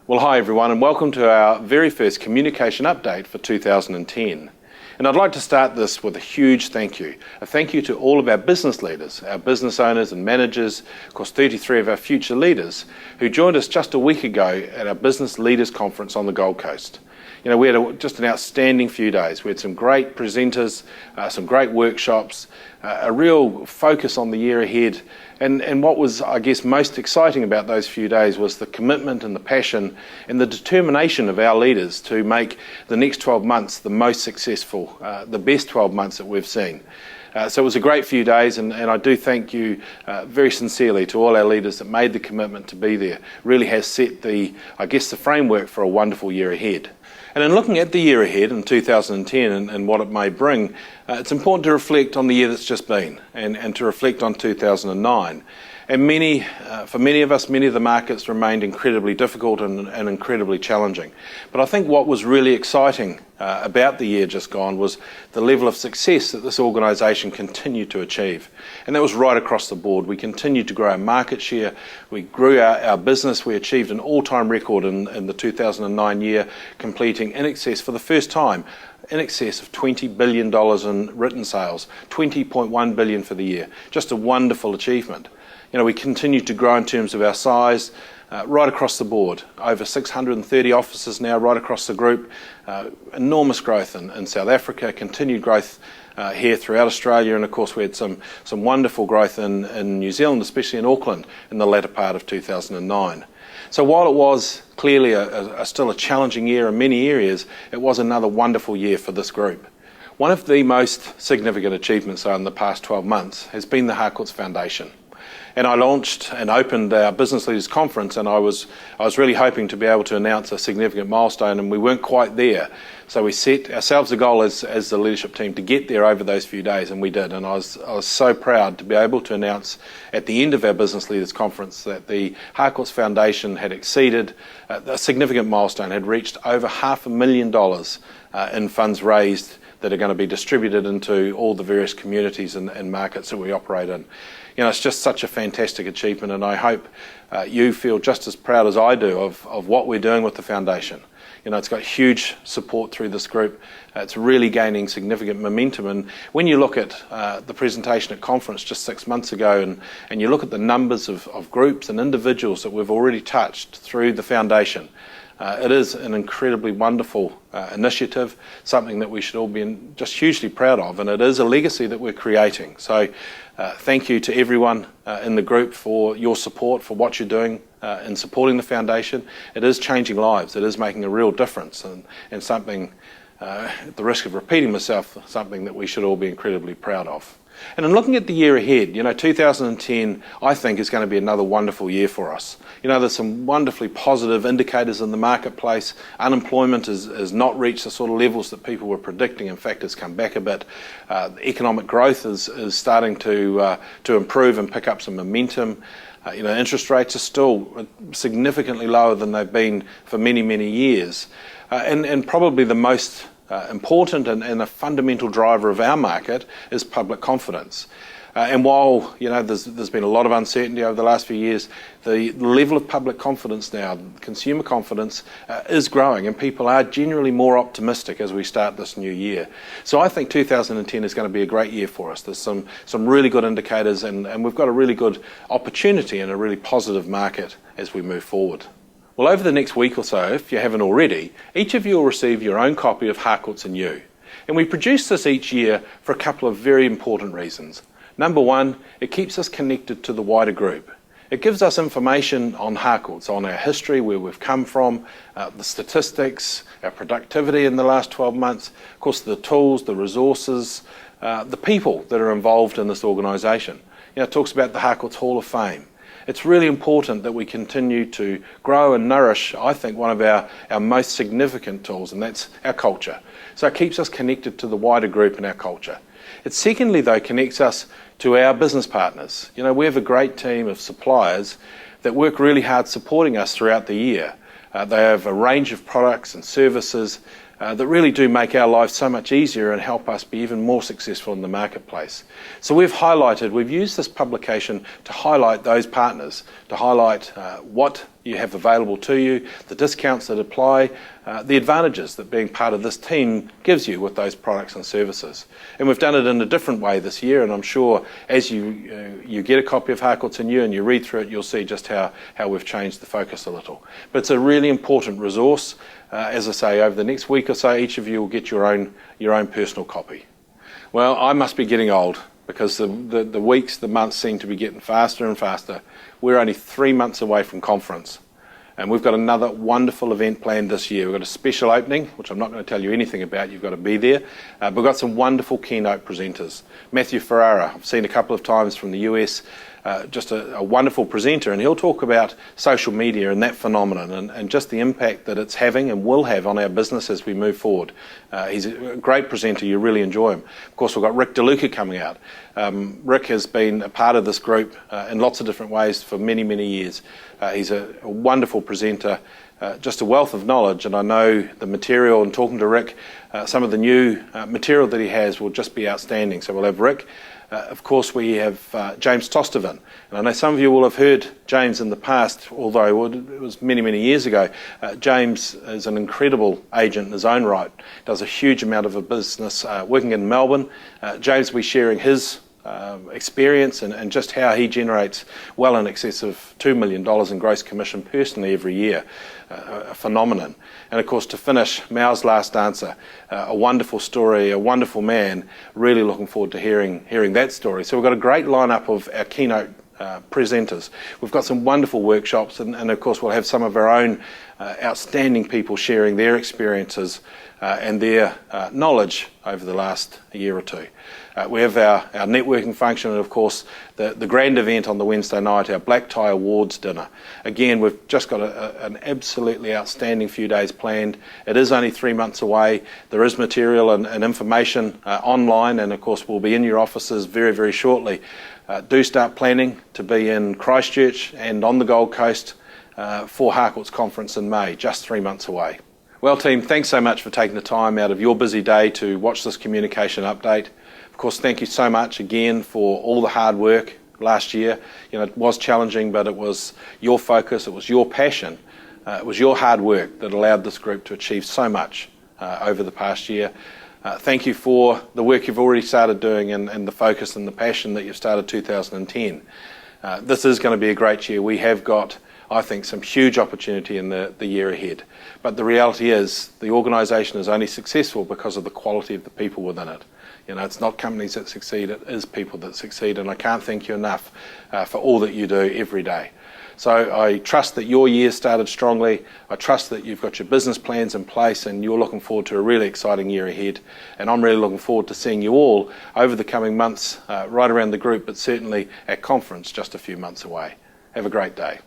Well, hi everyone, and welcome to our very first communication update for 2010. And I'd like to start this with a huge thank you. A thank you to all of our business leaders, our business owners and managers, of course 33 of our future leaders, who joined us just a week ago at our Business Leaders Conference on the Gold Coast. You know, we had just an outstanding few days. We had some great presenters, some great workshops, a real focus on the year ahead. And what was, I guess, most exciting about those few days was the commitment and the passion and the determination of our leaders to make the next 12 months the most successful, the best 12 months that we've seen. So it was a great few days, and I do thank you very sincerely to all our leaders that made the commitment to be there. Really has set the framework for a wonderful year ahead. And in looking at the year ahead in 2010 and what it may bring, it's important to reflect on the year that's just been and to reflect on 2009. And for many of us, many of the markets remained incredibly difficult and incredibly challenging. But I think what was really exciting about the year just gone was the level of success that this organisation continued to achieve. And that was right across the board. We continued to grow our market share, we grew our business, we achieved an all-time record in the 2009 year, completing in excess for the first time in excess of $20 billion in written sales, $20.1 billion for the year. Just a wonderful achievement. You know, we continued to grow in terms of our size right across the board. Over 630 offices now right across the group. Enormous growth in South Africa, continued growth here throughout Australia, and of course we had some wonderful growth in New Zealand, especially in Auckland in the latter part of 2009. So while it was clearly still a challenging year in many areas, it was another wonderful year for this group. One of the most significant achievements in the past 12 months has been the Harcourts Foundation. And I launched and opened our Business Leaders Conference, and I was really hoping to be able to announce a significant milestone, and we weren't quite there. So we set ourselves a goal as the leadership team to get there over those few days, and we did. And I was so proud to be able to announce at the end of our Business Leaders Conference that the Harcourts Foundation had exceeded a significant milestone, had reached over $500,000 in funds raised that are going to be distributed into all the various communities and markets that we operate in. You know, it's just such a fantastic achievement, and I hope you feel just as proud as I do of what we're doing with the foundation. You know, it's got huge support through this group. It's really gaining significant momentum, and when you look at the presentation at conference just 6 months ago and you look at the numbers of groups and individuals that we've already touched through the foundation, it is an incredibly wonderful initiative, something that we should all be just hugely proud of, and it is a legacy that we're creating. So thank you to everyone in the group for your support, for what you're doing in supporting the foundation. It is changing lives, it is making a real difference, and something, at the risk of repeating myself, something that we should all be incredibly proud of. And in looking at the year ahead, you know, 2010, I think, is going to be another wonderful year for us. You know, there's some wonderfully positive indicators in the marketplace. Unemployment has not reached the sort of levels that people were predicting. In fact, it's come back a bit. Economic growth is starting to improve and pick up some momentum. You know, interest rates are still significantly lower than they've been for many, many years. And probably the most important and a fundamental driver of our market is public confidence. And while, you know, there's been a lot of uncertainty over the last few years, the level of public confidence now, consumer confidence, is growing, and people are generally more optimistic as we start this new year. So I think 2010 is going to be a great year for us. There's some really good indicators, and we've got a really good opportunity and a really positive market as we move forward. Well, over the next week or so, if you haven't already, each of you will receive your own copy of Harcourts and You. And we produce this each year for a couple of very important reasons. Number one, it keeps us connected to the wider group. It gives us information on Harcourts, on our history, where we've come from, the statistics, our productivity in the last 12 months, of course the tools, the resources, the people that are involved in this organisation. You know, it talks about the Harcourts Hall of Fame. It's really important that we continue to grow and nourish, I think, one of our most significant tools, and that's our culture. So it keeps us connected to the wider group and our culture. It secondly, though, connects us to our business partners. You know, we have a great team of suppliers that work really hard supporting us throughout the year. They have a range of products and services that really do make our lives so much easier and help us be even more successful in the marketplace. So we've used this publication to highlight those partners, to highlight what you have available to you, the discounts that apply, the advantages that being part of this team gives you with those products and services. And we've done it in a different way this year, and I'm sure as you get a copy of Harcourts and you read through it, you'll see just how we've changed the focus a little. But it's a really important resource. As I say, over the next week or so, each of you will get your own personal copy. Well, I must be getting old, because the weeks, the months seem to be getting faster and faster. We're only 3 months away from conference, and we've got another wonderful event planned this year. We've got a special opening, which I'm not going to tell you anything about. You've got to be there. We've got some wonderful keynote presenters. Matthew Ferrara, I've seen a couple of times from the US, just a wonderful presenter, and he'll talk about social media and that phenomenon and just the impact that it's having and will have on our business as we move forward. He's a great presenter. You really enjoy him. Of course, we've got Rick DeLuca coming out. Rick has been a part of this group in lots of different ways for many, many years. He's a wonderful presenter, just a wealth of knowledge, and I know the material, and talking to Rick, some of the new material that he has will just be outstanding. So we'll have Rick. Of course, we have James Tostervin, and I know some of you will have heard James in the past, although it was many, many years ago. James is an incredible agent in his own right, does a huge amount of a business working in Melbourne. James will be sharing his experience and just how he generates well in excess of $2 million in gross commission personally every year, a phenomenon. And of course, to finish, Mao's Last Dancer, a wonderful story, a wonderful man. Really looking forward to hearing that story. So we've got a great lineup of our keynote presenters. We've got some wonderful workshops, and of course we'll have some of our own outstanding people sharing their experiences and their knowledge over the last year or two. We have our networking function, and of course the grand event on the Wednesday night, our Black Tie Awards dinner. Again, we've just got an absolutely outstanding few days planned. It is only 3 months away. There is material and information online, and of course we'll be in your offices very, very shortly. Do start planning to be in Christchurch and on the Gold Coast for Harcourts Conference in May, just 3 months away. Well, team, thanks so much for taking the time out of your busy day to watch this communication update. Of course, thank you so much again for all the hard work last year. You know, it was challenging, but it was your focus, it was your passion, it was your hard work that allowed this group to achieve so much over the past year. Thank you for the work you've already started doing and the focus and the passion that you've started 2010. This is going to be a great year. We have got, I think, some huge opportunity in the year ahead. But the reality is the organisation is only successful because of the quality of the people within it. You know, it's not companies that succeed, it is people that succeed, and I can't thank you enough for all that you do every day. So I trust that your year started strongly. I trust that you've got your business plans in place and you're looking forward to a really exciting year ahead. And I'm really looking forward to seeing you all over the coming months, right around the group, but certainly at conference just a few months away. Have a great day.